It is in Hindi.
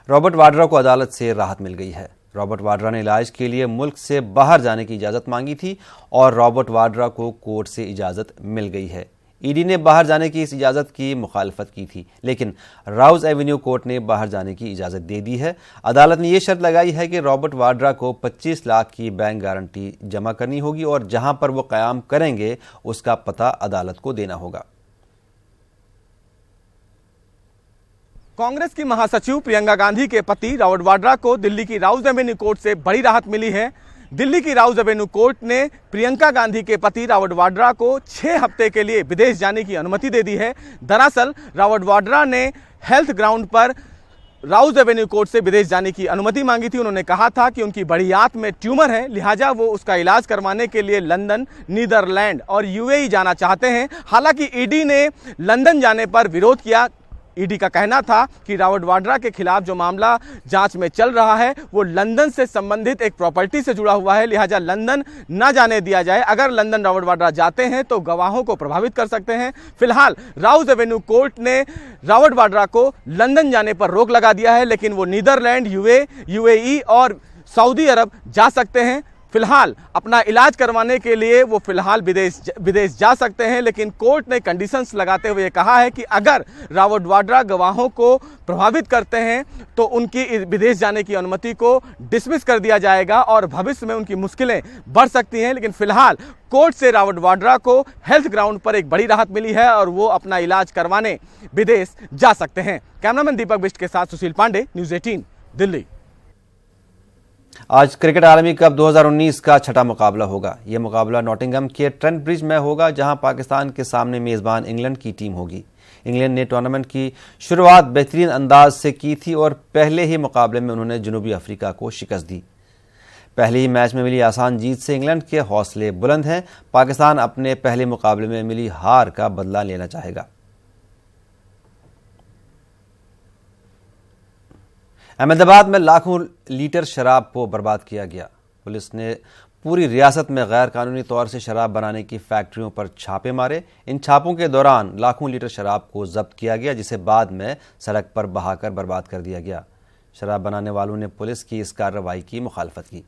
रॉबर्ट वाड्रा को अदालत से राहत मिल गई है। रॉबर्ट वाड्रा ने इलाज के लिए मुल्क से बाहर जाने की इजाज़त मांगी थी और रॉबर्ट वाड्रा को कोर्ट से इजाज़त मिल गई है। ईडी ने बाहर जाने की इस इजाज़त की मुखालफत की थी, लेकिन राउज एवेन्यू कोर्ट ने बाहर जाने की इजाज़त दे दी है। अदालत ने यह शर्त लगाई है कि रॉबर्ट वाड्रा को 25 लाख की बैंक गारंटी जमा करनी होगी और जहां पर वो क़याम करेंगे उसका पता अदालत को देना होगा। कांग्रेस की महासचिव प्रियंका गांधी के पति रॉबर्ट वाड्रा को दिल्ली की राउज एवेन्यू कोर्ट से बड़ी राहत मिली है। दिल्ली की राउज एवेन्यू कोर्ट ने प्रियंका गांधी के पति रॉबर्ट वाड्रा को 6 हफ्ते के लिए विदेश जाने की अनुमति दे दी है। दरअसल रॉबर्ट वाड्रा ने हेल्थ ग्राउंड पर राउज एवेन्यू कोर्ट से विदेश जाने की अनुमति मांगी थी। उन्होंने कहा था कि उनकी बड़ी आंत में ट्यूमर है, लिहाजा वो उसका इलाज करवाने के लिए लंदन, नीदरलैंड और यूएई जाना चाहते हैं। हालांकि ईडी ने लंदन जाने पर विरोध किया। ईडी का कहना था कि रॉबर्ट वाड्रा के खिलाफ जो मामला जांच में चल रहा है वो लंदन से संबंधित एक प्रॉपर्टी से जुड़ा हुआ है, लिहाजा लंदन न जाने दिया जाए। अगर लंदन रॉबर्ट वाड्रा जाते हैं तो गवाहों को प्रभावित कर सकते हैं। फिलहाल राउज एवेन्यू कोर्ट ने रॉबर्ट वाड्रा को लंदन जाने पर रोक लगा दिया है, लेकिन वो नीदरलैंड, यूएई और सऊदी अरब जा सकते हैं। फिलहाल अपना इलाज करवाने के लिए वो फिलहाल विदेश जा सकते हैं, लेकिन कोर्ट ने कंडीशंस लगाते हुए कहा है कि अगर रॉबर्ट वाड्रा गवाहों को प्रभावित करते हैं तो उनकी विदेश जाने की अनुमति को डिसमिस कर दिया जाएगा और भविष्य में उनकी मुश्किलें बढ़ सकती हैं। लेकिन फिलहाल कोर्ट से रॉबर्ट वाड्रा को हेल्थ ग्राउंड पर एक बड़ी राहत मिली है और वो अपना इलाज करवाने विदेश जा सकते हैं। कैमरामैन दीपक बिष्ट के साथ सुशील पांडे, न्यूज़ 18 दिल्ली। आज क्रिकेट आलमी कप 2019 का छठा मुकाबला होगा। यह मुकाबला नॉटिंघम के ट्रेंट ब्रिज में होगा, जहां पाकिस्तान के सामने मेज़बान इंग्लैंड की टीम होगी। इंग्लैंड ने टूर्नामेंट की शुरुआत बेहतरीन अंदाज से की थी और पहले ही मुकाबले में उन्होंने जनूबी अफ्रीका को शिकस्त दी। पहले ही मैच में मिली आसान जीत से इंग्लैंड के हौसले बुलंद हैं। पाकिस्तान अपने पहले मुकाबले में मिली हार का बदला लेना चाहेगा। अहमदाबाद में लाखों लीटर शराब को बर्बाद किया गया। पुलिस ने पूरी रियासत में गैर कानूनी तौर से शराब बनाने की फैक्ट्रियों पर छापे मारे। इन छापों के दौरान लाखों लीटर शराब को जब्त किया गया, जिसे बाद में सड़क पर बहाकर बर्बाद कर दिया गया। शराब बनाने वालों ने पुलिस की इस कार्रवाई की मुखालफत की।